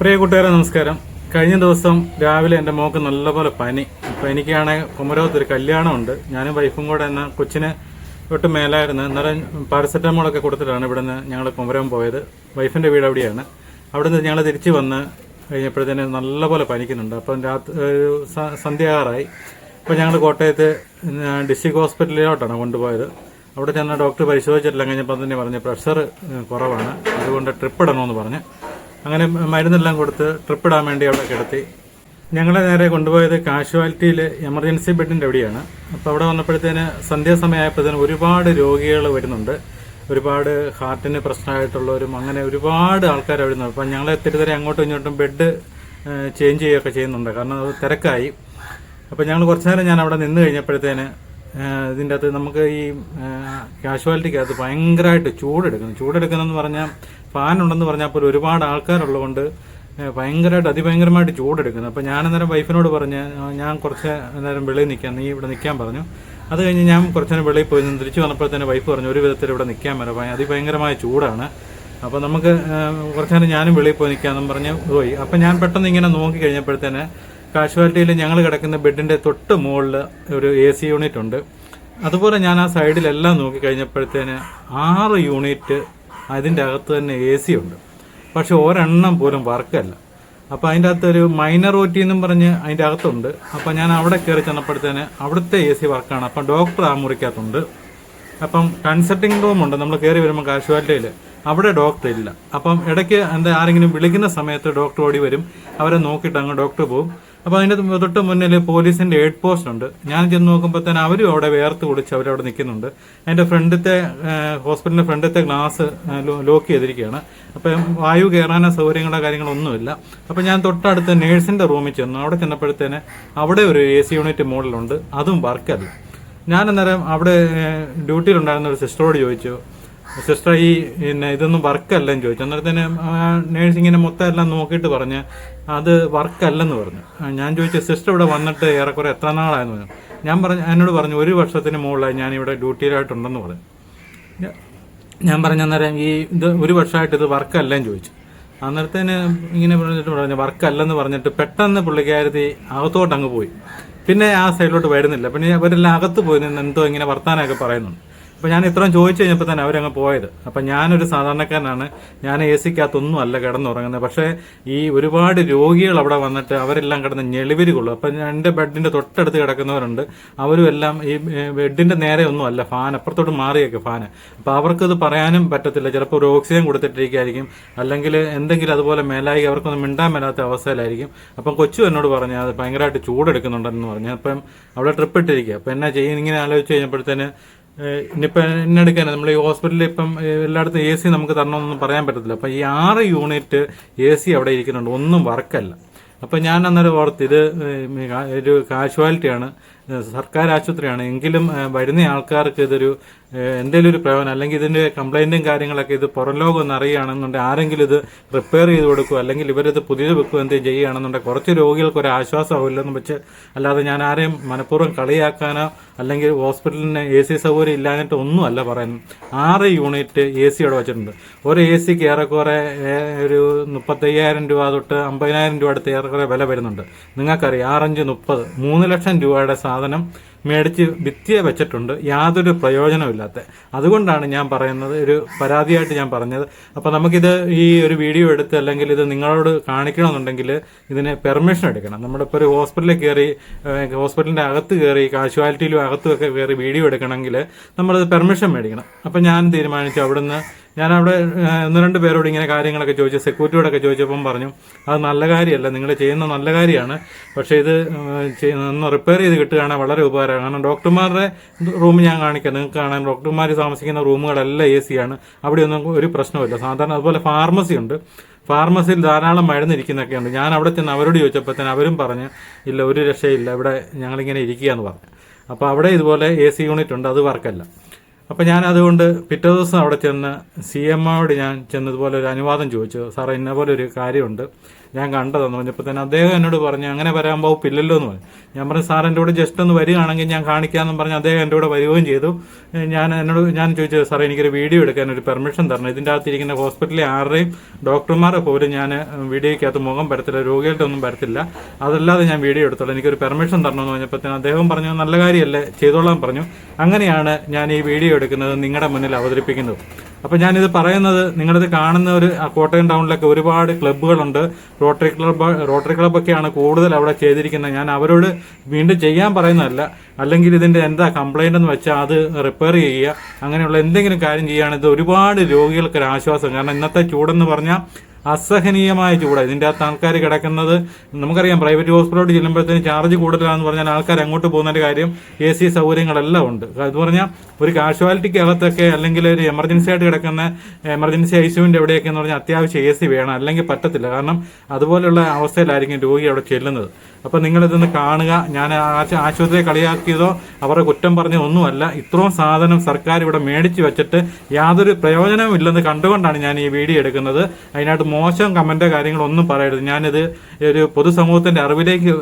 പ്രിയ കൂട്ടുകാരെ നമസ്കാരം. കഴിഞ്ഞ ദിവസം രാവിലെ എൻ്റെ മോക്ക് നല്ലപോലെ പനി. അപ്പോൾ എനിക്കാണെങ്കിൽ കുമരകത്ത് ഒരു കല്യാണമുണ്ട്. ഞാനും വൈഫും കൂടെ എന്നാൽ കൊച്ചിന് ഒട്ടും മേലായിരുന്നു. അന്നേരം പാരസെറ്റമോളൊക്കെ കൊടുത്തിട്ടാണ് ഇവിടെ നിന്ന് ഞങ്ങൾ കുമരകം പോയത്. വൈഫിൻ്റെ വീട് അവിടെയാണ്. അവിടെ നിന്ന് ഞങ്ങൾ തിരിച്ച് വന്ന് കഴിഞ്ഞപ്പോഴത്തേന് നല്ലപോലെ പനിക്കുന്നുണ്ട്. അപ്പം സന്ധ്യാറായി. അപ്പോൾ ഞങ്ങൾ കോട്ടയത്ത് ഡിസ്ട്രിക്ട് ഹോസ്പിറ്റലിലോട്ടാണ് കൊണ്ടുപോയത്. അവിടെ ചെന്ന ഡോക്ടർ പരിശോധിച്ചിട്ടില്ല. കഴിഞ്ഞപ്പോൾ തന്നെ പറഞ്ഞ് പ്രഷർ കുറവാണ്, അതുകൊണ്ട് ട്രിപ്പ് ഇടണമെന്ന് പറഞ്ഞ് അങ്ങനെ മരുന്നെല്ലാം കൊടുത്ത് ട്രിപ്പ് ഇടാൻ വേണ്ടി അവിടെ കിടത്തി. ഞങ്ങളെ നേരെ കൊണ്ടുപോയത് കാഷ്വാലിറ്റിയിൽ എമർജൻസി ബെഡിൻ്റെ അവിടെയാണ്. അപ്പോൾ അവിടെ വന്നപ്പോഴത്തേന് സന്ധ്യാസമയമായപ്പോഴത്തേന് ഒരുപാട് രോഗികൾ വരുന്നുണ്ട്. ഒരുപാട് ഹാർട്ടിന് പ്രശ്നമായിട്ടുള്ളവരും അങ്ങനെ ഒരുപാട് ആൾക്കാർ അവിടെ നിന്ന്. അപ്പം ഞങ്ങളെ തിരുത്തരെ അങ്ങോട്ടും ഇങ്ങോട്ടും ബെഡ് ചേഞ്ച് ചെയ്യുകയൊക്കെ ചെയ്യുന്നുണ്ട്, കാരണം അത് തിരക്കായി. അപ്പോൾ ഞങ്ങൾ കുറച്ചു നേരം ഞാൻ അവിടെ നിന്ന് കഴിഞ്ഞപ്പോഴത്തേന് ഇതിൻ്റെ അകത്ത് നമുക്ക് ഈ കാഷ്വാലിറ്റിക്കകത്ത് ഭയങ്കരമായിട്ട് ചൂടെടുക്കുന്നതെന്ന് പറഞ്ഞാൽ ഫാൻ ഉണ്ടെന്ന് പറഞ്ഞാൽ പോലും ഒരുപാട് ആൾക്കാരുള്ളതുകൊണ്ട് അതിഭയങ്കരമായിട്ട് ചൂടെടുക്കുന്നു. അപ്പോൾ ഞാനന്നേരം വൈഫിനോട് പറഞ്ഞ് ഞാൻ കുറച്ച് നേരം വെളിയിൽ നിൽക്കാം, നീ ഇവിടെ നിൽക്കാൻ പറഞ്ഞു. അത് കഴിഞ്ഞ് ഞാൻ കുറച്ച് നേരം വെളിയിൽ പോയി നിന്ന് തിരിച്ച് വന്നപ്പോൾ തന്നെ വൈഫ് പറഞ്ഞു ഒരു വിധത്തിൽ ഇവിടെ നിൽക്കാൻ വരാം, അതിഭയങ്കരമായ ചൂടാണ്, അപ്പോൾ നമുക്ക് കുറച്ച് നേരം ഞാനും വെളിയിൽ പോയി നിൽക്കാമെന്നും പറഞ്ഞ് പോയി. അപ്പം ഞാൻ പെട്ടെന്ന് ഇങ്ങനെ നോക്കി കഴിഞ്ഞപ്പോഴത്തേന് കാഷ്വാലിറ്റിയിൽ ഞങ്ങൾ കിടക്കുന്ന ബെഡിൻ്റെ തൊട്ട് മുകളിൽ ഒരു AC യൂണിറ്റ് ഉണ്ട്. അതുപോലെ ഞാൻ ആ സൈഡിലെല്ലാം നോക്കി കഴിഞ്ഞപ്പോഴത്തേന് 6 യൂണിറ്റ് അതിൻ്റെ അകത്ത് തന്നെ AC ഉണ്ട്. പക്ഷെ ഒരെണ്ണം പോലും വർക്കല്ല. അപ്പോൾ അതിൻ്റെ അകത്തൊരു മൈനർ OT എന്നും പറഞ്ഞ് അതിൻ്റെ അകത്തുണ്ട്. അപ്പോൾ ഞാൻ അവിടെ കയറി ചെന്നപ്പോഴത്തേന് അവിടുത്തെ AC വർക്കാണ്. അപ്പം ഡോക്ടർ ആ മുറിക്കകത്തുണ്ട്. അപ്പം കൺസൾട്ടിങ് റൂമുണ്ട് നമ്മൾ കയറി വരുമ്പോൾ കാഷ്വാലിറ്റിയിൽ, അവിടെ ഡോക്ടർ ഇല്ല. അപ്പം ഇടയ്ക്ക് ആരെങ്കിലും വിളിക്കുന്ന സമയത്ത് ഡോക്ടർ ഓടി വരും, അവരെ നോക്കിയിട്ട് അങ്ങ് ഡോക്ടർ പോകും. അപ്പോൾ അതിൻ്റെ തൊട്ട് മുന്നിൽ പോലീസിൻ്റെ എയ്ഡ് പോസ്റ്റ് ഉണ്ട്. ഞാൻ ചെന്ന് നോക്കുമ്പോൾ തന്നെ അവരും അവിടെ വേർത്ത് കുടിച്ച് അവരവിടെ നിൽക്കുന്നുണ്ട്. അതിൻ്റെ ഹോസ്പിറ്റലിൻ്റെ ഫ്രണ്ടത്തെ ഗ്ലാസ് ലോക്ക് ചെയ്തിരിക്കുകയാണ്. അപ്പം വായു കയറാനോ സൗകര്യങ്ങളോ കാര്യങ്ങളൊന്നുമില്ല. അപ്പം ഞാൻ തൊട്ടടുത്ത് നേഴ്സിൻ്റെ റൂമിൽ ചെന്നു. അവിടെ ചെന്നപ്പോഴത്തേന് അവിടെ ഒരു AC യൂണിറ്റ് മുകളിലുണ്ട്, അതും വർക്കല്ല. ഞാൻ അന്നേരം അവിടെ ഡ്യൂട്ടിയിലുണ്ടായിരുന്ന ഒരു സിസ്റ്ററോട് ചോദിച്ചു, സിസ്റ്റർ ഇതൊന്നും വർക്കല്ലെന്ന് ചോദിച്ചു. അന്നേരത്തേന് നേഴ്സിങ്ങിനെ മൊത്തം എല്ലാം നോക്കിയിട്ട് പറഞ്ഞ് അത് വർക്കല്ലെന്ന് പറഞ്ഞു. ഞാൻ ചോദിച്ചു സിസ്റ്റർ ഇവിടെ വന്നിട്ട് ഏറെക്കുറെ എത്ര നാളായെന്ന് പറഞ്ഞു. എന്നോട് പറഞ്ഞു 1 വർഷത്തിന് മുകളിലായി ഞാനിവിടെ ഡ്യൂട്ടിയിലായിട്ടുണ്ടെന്ന് പറഞ്ഞു. ഞാൻ പറഞ്ഞു അന്നേരം ഇത് 1 വർഷമായിട്ട് ഇത് വർക്കല്ലെന്ന് ചോദിച്ചു. അന്നേരത്തേന് ഇങ്ങനെ പറഞ്ഞു വർക്കല്ലെന്ന് പറഞ്ഞിട്ട് പെട്ടെന്ന് പുള്ളിക്കാരത്തി അകത്തോട്ട് അങ്ങ് പോയി. പിന്നെ ആ സൈഡിലോട്ട് വരുന്നില്ല. പിന്നെ അവരെല്ലാം അകത്ത് പോയി നിന്ന് എന്തോ ഇങ്ങനെ വർത്താനമൊക്കെ പറയുന്നുണ്ട്. അപ്പോൾ ഞാൻ ഇത്രയും ചോദിച്ചു കഴിഞ്ഞപ്പോൾ തന്നെ അവരങ്ങ് പോയത്. അപ്പം ഞാനൊരു സാധാരണക്കാരനാണ്, ഞാൻ AC-ക്കകത്തൊന്നും അല്ല കിടന്നുറങ്ങുന്നത്. പക്ഷേ ഈ ഒരുപാട് രോഗികൾ അവിടെ വന്നിട്ട് അവരെല്ലാം കിടന്ന് ഞെളിവിരി കൊള്ളും. അപ്പം എൻ്റെ ബെഡിൻ്റെ തൊട്ടടുത്ത് കിടക്കുന്നവരുണ്ട്, അവരും എല്ലാം ഈ ബെഡിൻ്റെ നേരെ ഒന്നും അല്ല, ഫാൻ അപ്പുറത്തോട്ട് മാറിയൊക്കെ ഫാന്. അപ്പോൾ അവർക്കത് പറയാനും പറ്റത്തില്ല. ചിലപ്പോൾ ഒരു ഓക്സിജൻ കൊടുത്തിട്ടിരിക്കുകയായിരിക്കും, അല്ലെങ്കിൽ എന്തെങ്കിലും അതുപോലെ മേലായി അവർക്കൊന്നും മിണ്ടാൻ മേലാത്ത അവസ്ഥയിലായിരിക്കും. അപ്പം കൊച്ചു എന്നോട് പറഞ്ഞു അത് ഭയങ്കരമായിട്ട് ചൂടെടുക്കുന്നുണ്ടെന്ന് പറഞ്ഞു. അപ്പം അവിടെ ട്രിപ്പ് ഇട്ടിരിക്കുക. അപ്പം എന്നാ ചെയ്യും ഇങ്ങനെ ആലോചിച്ച് കഴിഞ്ഞപ്പോഴത്തേന് ഇനിയിപ്പോൾ എന്നെടുക്കാൻ നമ്മൾ ഈ ഹോസ്പിറ്റലിൽ ഇപ്പം എല്ലായിടത്തും AC നമുക്ക് തരണമെന്നൊന്നും പറയാൻ പറ്റത്തില്ല. അപ്പം ഈ 6 യൂണിറ്റ് AC അവിടെ ഇരിക്കുന്നുണ്ട്, ഒന്നും വർക്കല്ല. അപ്പം ഞാൻ അന്നേരം ഓർത്ത് ഇത് ഒരു കാഷ്വാലിറ്റിയാണ്, സർക്കാർ ആശുപത്രിയാണ്, എങ്കിലും വരുന്ന ആൾക്കാർക്ക് ഇതൊരു എന്തെങ്കിലും ഒരു പ്രയോജനം, അല്ലെങ്കിൽ ഇതിൻ്റെ കംപ്ലൈൻറ്റും കാര്യങ്ങളൊക്കെ ഇത് പുറം ലോകം ഒന്ന് അറിയുകയാണെന്നുണ്ടെങ്കിൽ ആരെങ്കിലും ഇത് റിപ്പയർ ചെയ്ത് കൊടുക്കുക, അല്ലെങ്കിൽ ഇവരിത് പുതിയത് വെക്കുക എന്തെങ്കിലും ചെയ്യുകയാണെന്നുണ്ടെങ്കിൽ കുറച്ച് രോഗികൾക്ക് ഒരു ആശ്വാസമാവില്ലെന്ന് വെച്ച് അല്ലാതെ ഞാൻ ആരെയും മനഃപൂർവ്വം കളിയാക്കാനോ അല്ലെങ്കിൽ ഹോസ്പിറ്റലിന് AC സൗകര്യം ഇല്ലാഞ്ഞിട്ട് ഒന്നും അല്ല പറയുന്നത്. 6 യൂണിറ്റ് AC അവിടെ വെച്ചിട്ടുണ്ട്. ഒരു AC-ക്ക് ഏറെക്കുറെ ഒരു 35,000 രൂപ തൊട്ട് 50,000 രൂപ അടുത്ത് ഏറെക്കുറെ വില വരുന്നുണ്ട്. നിങ്ങൾക്കറിയാം 6×5 30 3 ലക്ഷം രൂപയുടെ സാധനം മേടിച്ച് ഭിത്തിയെ വെച്ചിട്ടുണ്ട്, യാതൊരു പ്രയോജനമില്ലാത്ത. അതുകൊണ്ടാണ് ഞാൻ പറയുന്നത്, ഒരു പരാതിയായിട്ട് ഞാൻ പറഞ്ഞത്. അപ്പോൾ നമുക്കിത് ഈ ഒരു വീഡിയോ എടുത്ത് അല്ലെങ്കിൽ ഇത് നിങ്ങളോട് കാണിക്കണമെന്നുണ്ടെങ്കിൽ ഇതിന് പെർമിഷൻ എടുക്കണം. നമ്മളിപ്പോൾ ഒരു ഹോസ്പിറ്റലിൽ കയറി, ഹോസ്പിറ്റലിൻ്റെ അകത്ത് കയറി, കാഷ്വാലിറ്റിയിലും അകത്തുമൊക്കെ കയറി വീഡിയോ എടുക്കണമെങ്കിൽ നമ്മളത് പെർമിഷൻ മേടിക്കണം. അപ്പം ഞാൻ തീരുമാനിച്ചു അവിടുന്ന് ഞാനവിടെ 1-2 പേരോട് ഇങ്ങനെ കാര്യങ്ങളൊക്കെ ചോദിച്ചു, സെക്യൂരിറ്റിയോടൊക്കെ ചോദിച്ചപ്പം പറഞ്ഞു അത് നല്ല കാര്യമല്ല, നിങ്ങൾ ചെയ്യുന്ന നല്ല കാര്യമാണ്, പക്ഷേ ഇത് ഒന്ന് റിപ്പയർ ചെയ്ത് കിട്ടുകയാണെങ്കിൽ വളരെ ഉപകാരമാണ്. കാരണം ഡോക്ടർമാരുടെ റൂം ഞാൻ കാണിക്കാം, നിങ്ങൾക്ക് കാണാൻ ഡോക്ടർമാർ താമസിക്കുന്ന റൂമുകളെല്ലാം AC-യാണ്, അവിടെയൊന്നും ഒരു പ്രശ്നമില്ല. സാധാരണ അതുപോലെ ഫാർമസി ഉണ്ട്, ഫാർമസിയിൽ ധാരാളം മരുന്നിരിക്കുന്നൊക്കെ ഉണ്ട്. ഞാൻ അവിടെ ചെന്ന് അവരോട് ചോദിച്ചപ്പോൾ തന്നെ അവരും പറഞ്ഞ് ഇല്ല ഒരു രക്ഷയില്ല, ഇവിടെ ഞങ്ങളിങ്ങനെ ഇരിക്കുക എന്ന് പറഞ്ഞു. അപ്പോൾ അവിടെ ഇതുപോലെ AC യൂണിറ്റ് ഉണ്ട്, അത് വർക്കല്ല. അപ്പോൾ ഞാൻ അതുകൊണ്ട് പിറ്റേ ദിവസം അവിടെ ചെന്ന് CMOയോട് ഞാൻ ചെന്നതുപോലെ ഒരു അനുവാദം ചോദിച്ചു, സാറേ ഇന്ന പോലെ ഒരു കാര്യമുണ്ട്, ഞാൻ കണ്ടതെന്ന് പറഞ്ഞപ്പോൾ തന്നെ അദ്ദേഹം എന്നോട് പറഞ്ഞു അങ്ങനെ വരാൻ വകുപ്പില്ലല്ലോ എന്ന് പറഞ്ഞു. ഞാൻ പറഞ്ഞു സാർ എൻ്റെ കൂടെ ജസ്റ്റ് ഒന്ന് വരികയാണെങ്കിൽ ഞാൻ കാണിക്കാമെന്നും പറഞ്ഞ് അദ്ദേഹം എൻ്റെ കൂടെ വരികയും ചെയ്തു. ഞാൻ ചോദിച്ചു സാറേ എനിക്കൊരു വീഡിയോ എടുക്കാൻ ഒരു പെർമിഷൻ തരണം, ഇതിൻ്റെ അകത്തിരിക്കുന്ന ഹോസ്പിറ്റലിൽ ആരുടെയും ഡോക്ടർമാരെ പോലും ഞാൻ വീഡിയോയ്ക്കകത്ത് മുഖം വരത്തില്ല, രോഗികളുടെ ഒന്നും വരത്തില്ല, അതല്ലാതെ ഞാൻ വീഡിയോ എടുത്തോളാം, എനിക്കൊരു പെർമിഷൻ തരണമെന്ന് പറഞ്ഞപ്പോൾ തന്നെ അദ്ദേഹം പറഞ്ഞു നല്ല കാര്യമല്ലേ ചെയ്തോളാൻ പറഞ്ഞു. അങ്ങനെയാണ് ഞാൻ ഈ വീഡിയോ എടുക്കുന്നത്, നിങ്ങളുടെ മുന്നിൽ അവതരിപ്പിക്കുന്നത്. അപ്പോൾ ഞാനിത് പറയുന്നത് നിങ്ങളിത് കാണുന്ന ഒരു കോട്ടയം ടൗണിലൊക്കെ ഒരുപാട് ക്ലബ്ബുകളുണ്ട്, റോട്ടറി ക്ലബ്ബൊക്കെയാണ് കൂടുതൽ അവിടെ ചെയ്തിരിക്കുന്നത്. ഞാൻ അവരോട് വീണ്ടും ചെയ്യാൻ പറയുന്നതല്ല, അല്ലെങ്കിൽ ഇതിൻ്റെ എന്താ കംപ്ലൈൻ്റ് എന്ന് വെച്ചാൽ അത് റിപ്പയർ ചെയ്യുക, അങ്ങനെയുള്ള എന്തെങ്കിലും കാര്യം ചെയ്യുകയാണെങ്കിൽ ഇത് ഒരുപാട് രോഗികൾക്കൊരു ആശ്വാസം. കാരണം ഇന്നത്തെ ചൂടെന്ന് പറഞ്ഞാൽ അസഹനീയമായ ചൂടാണ്. ഇതിൻ്റെ അകത്ത് ആൾക്കാർ കിടക്കുന്നത് നമുക്കറിയാം. പ്രൈവറ്റ് ഹോസ്പിറ്റലോട്ട് ചെല്ലുമ്പോഴത്തേന് ചാർജ് കൂടുതലാണെന്ന് പറഞ്ഞാൽ ആൾക്കാർ അങ്ങോട്ട് പോകുന്നതിൻ്റെ കാര്യം AC സൗകര്യങ്ങളെല്ലാം ഉണ്ട്. അത് പറഞ്ഞാൽ ഒരു കാഷ്വാലിറ്റിക്ക് അകത്തൊക്കെ അല്ലെങ്കിൽ ഒരു എമർജൻസി ആയിട്ട് കിടക്കുന്ന എമർജൻസി ICUവിൻ്റെ എവിടെയൊക്കെ എന്ന് പറഞ്ഞാൽ അത്യാവശ്യം AC വേണം, അല്ലെങ്കിൽ പറ്റത്തില്ല. കാരണം അതുപോലുള്ള അവസ്ഥയിലായിരിക്കും രോഗി അവിടെ ചെല്ലുന്നത്. അപ്പം നിങ്ങളിതൊന്ന് കാണുക. ഞാൻ ആശുപത്രിയെ കളിയാക്കിയതോ അവരുടെ കുറ്റം പറഞ്ഞതോ ഒന്നുമല്ല. ഇത്രയും സാധനം സർക്കാർ ഇവിടെ മേടിച്ച് വെച്ചിട്ട് യാതൊരു പ്രയോജനവും ഇല്ലെന്ന് കണ്ടുകൊണ്ടാണ് ഞാൻ ഈ വീഡിയോ എടുക്കുന്നത്. അതിനായിട്ട് മോശം കമൻറ്റോ കാര്യങ്ങളൊന്നും പറയരുത്. ഞാനിത് ഒരു പൊതുസമൂഹത്തിൻ്റെ അറിവിലേക്ക്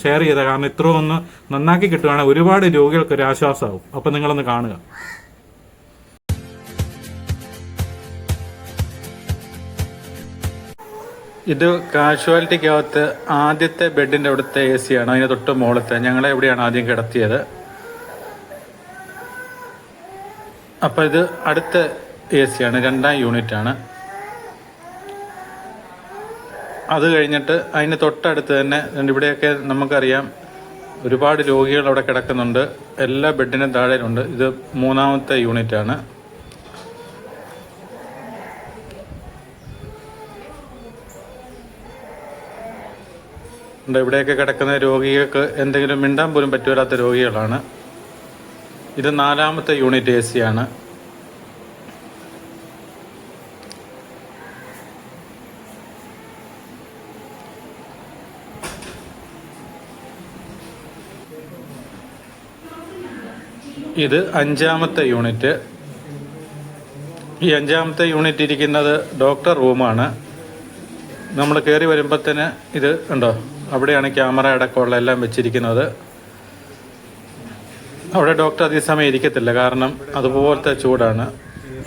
ഷെയർ ചെയ്ത കാരണം ഇത്രയും ഒന്ന് നന്നാക്കി കിട്ടുകയാണെങ്കിൽ ഒരുപാട് രോഗികൾക്ക് ഒരു ആശ്വാസമാകും. അപ്പം നിങ്ങളൊന്ന് കാണുക. ഇത് കാഷ്വാലിറ്റിക്കകത്ത് ആദ്യത്തെ ബെഡിൻ്റെ അവിടുത്തെ AC ആണ്, അതിന് തൊട്ട് മുകളത്തെ. ഞങ്ങളെ എവിടെയാണ് ആദ്യം കിടത്തിയത്. അപ്പോൾ ഇത് അടുത്ത AC ആണ്, 2ാം യൂണിറ്റാണ്. അത് കഴിഞ്ഞിട്ട് അതിന് തൊട്ടടുത്ത് തന്നെ ഇവിടെയൊക്കെ നമുക്കറിയാം ഒരുപാട് രോഗികൾ അവിടെ കിടക്കുന്നുണ്ട്. എല്ലാ ബെഡിനും താഴെയുണ്ട്. ഇത് 3ാമത്തെ യൂണിറ്റാണ്. ഇവിടെയൊക്കെ കിടക്കുന്ന രോഗികൾക്ക് എന്തെങ്കിലും മിണ്ടാൻ പോലും പറ്റുവരാത്ത രോഗികളാണ്. ഇത് 4ാമത്തെ യൂണിറ്റ് AC ആണ്. ഇത് 5ാമത്തെ യൂണിറ്റ്. ഈ 5ാമത്തെ യൂണിറ്റ് ഇരിക്കുന്നത് ഡോക്ടർ റൂമാണ്. നമ്മൾ കയറി വരുമ്പോൾ തന്നെ ഇത് ഉണ്ടോ, അവിടെയാണ് ക്യാമറ അടക്കമുള്ള എല്ലാം വെച്ചിരിക്കുന്നത്. അവിടെ ഡോക്ടർ അധികസമയം ഇരിക്കത്തില്ല, കാരണം അതുപോലത്തെ ചൂടാണ്.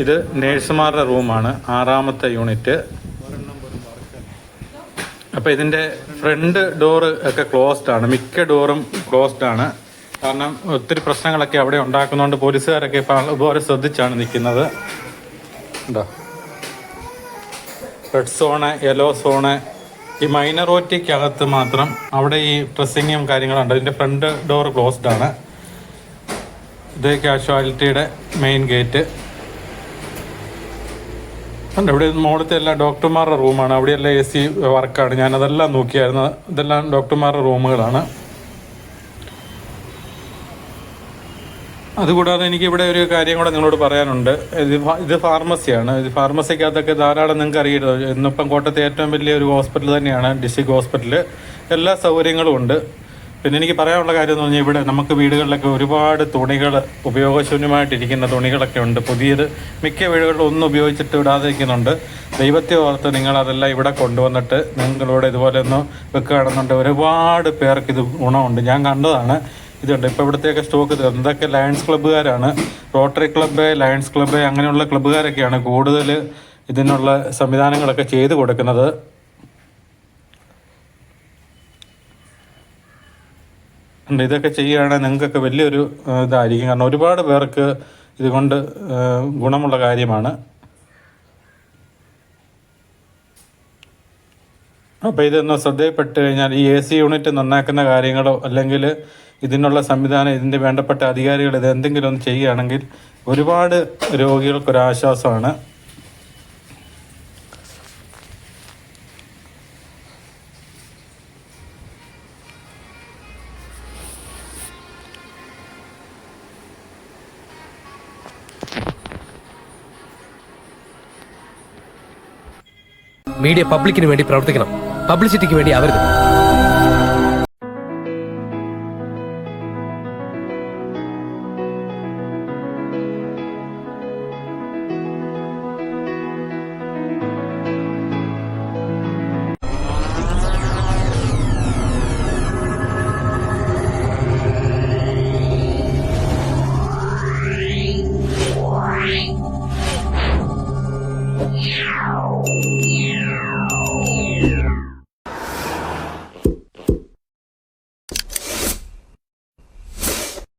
ഇത് നേഴ്സുമാരുടെ റൂമാണ്, 6ാമത്തെ യൂണിറ്റ്. അപ്പോൾ ഇതിൻ്റെ ഫ്രണ്ട് ഡോറ് ഒക്കെ ക്ലോസ്ഡ് ആണ്, മിക്ക ഡോറും ക്ലോസ്ഡ് ആണ്. കാരണം ഒത്തിരി പ്രശ്നങ്ങളൊക്കെ അവിടെ ഉണ്ടാക്കുന്നതുകൊണ്ട് പോലീസുകാരൊക്കെ ഇപ്പോൾ അതുപോലെ ശ്രദ്ധിച്ചാണ് നിൽക്കുന്നത്. ഉണ്ടോ, റെഡ് സോണ്, യെല്ലോ സോണ്. ഈ മൈനോറിറ്റിക്കകത്ത് മാത്രം അവിടെ ഈ ഡ്രസ്സിങ്ങും കാര്യങ്ങളുണ്ട്. ഇതിൻ്റെ ഫ്രണ്ട് ഡോർ ക്ലോസ്ഡ് ആണ്. ഇത് കാഷ്വാലിറ്റിയുടെ മെയിൻ ഗേറ്റ് ഉണ്ട്. ഇവിടെ മുകളിലത്തെ എല്ലാം ഡോക്ടർമാരുടെ റൂമാണ്. അവിടെയെല്ലാം AC വർക്കാണ്. ഞാനതെല്ലാം നോക്കിയായിരുന്നു. ഇതെല്ലാം ഡോക്ടർമാരുടെ റൂമുകളാണ്. അതുകൂടാതെ എനിക്കിവിടെ ഒരു കാര്യം കൂടെ നിങ്ങളോട് പറയാനുണ്ട്. ഇത് ഫാർമസിയാണ്. ഇത് ഫാർമസിക്കകത്തൊക്കെ ധാരാളം നിങ്ങൾക്ക് അറിയരുത്. ഇന്നിപ്പം കോട്ടയത്തെ ഏറ്റവും വലിയ ഒരു ഹോസ്പിറ്റൽ തന്നെയാണ് ഡിസ്ട്രിക്ട് ഹോസ്പിറ്റൽ. എല്ലാ സൗകര്യങ്ങളും ഉണ്ട്. പിന്നെ എനിക്ക് പറയാനുള്ള കാര്യം എന്ന് പറഞ്ഞാൽ ഇവിടെ നമുക്ക് വീടുകളിലൊക്കെ ഒരുപാട് തുണികൾ, ഉപയോഗശൂന്യമായിട്ടിരിക്കുന്ന തുണികളൊക്കെ ഉണ്ട്. പുതിയത് മിക്ക വീടുകളിലും ഒന്നും ഉപയോഗിച്ചിട്ട് വിടാതിരിക്കുന്നുണ്ട്. ദൈവത്തെ ഓർത്ത് നിങ്ങളതെല്ലാം ഇവിടെ കൊണ്ടുവന്നിട്ട് നിങ്ങളിവിടെ ഇതുപോലെ ഒന്ന് വെക്കുകയാണെന്നുണ്ട് ഒരുപാട് പേർക്ക് ഇത് ഗുണമുണ്ട്. ഞാൻ കണ്ടതാണ്. ഇതുണ്ട്. ഇപ്പോൾ ഇവിടത്തെയൊക്കെ സ്റ്റോക്ക് എന്തൊക്കെ ലയൺസ് ക്ലബ്ബുകാരാണ്, റോട്ടറി ക്ലബ്ബ്, ലയൺസ് ക്ലബ്ബ്, അങ്ങനെയുള്ള ക്ലബ്ബുകാരൊക്കെയാണ് കൂടുതൽ ഇതിനുള്ള സംവിധാനങ്ങളൊക്കെ ചെയ്തു കൊടുക്കുന്നത്. ഇതൊക്കെ ചെയ്യുകയാണെങ്കിൽ നിങ്ങൾക്കൊക്കെ വലിയൊരു ഇതായിരിക്കും. കാരണം ഒരുപാട് പേർക്ക് ഇതുകൊണ്ട് ഗുണമുള്ള കാര്യമാണ്. അപ്പോൾ ഇതൊന്ന് ശ്രദ്ധയിൽപ്പെട്ട് കഴിഞ്ഞാൽ ഈ AC യൂണിറ്റ് നന്നാക്കുന്ന കാര്യങ്ങളോ അല്ലെങ്കിൽ ഇതിനുള്ള സംവിധാനം, ഇതിൻ്റെ വേണ്ടപ്പെട്ട അധികാരികൾ ഇത് എന്തെങ്കിലും ഒന്ന് ചെയ്യുകയാണെങ്കിൽ ഒരുപാട് രോഗികൾക്കൊരാശ്വാസമാണ്. മീഡിയ പബ്ലിക്കിന് വേണ്ടി പ്രവർത്തിക്കണം, പബ്ലിസിറ്റിക്ക് വേണ്ടി ആവരുത്.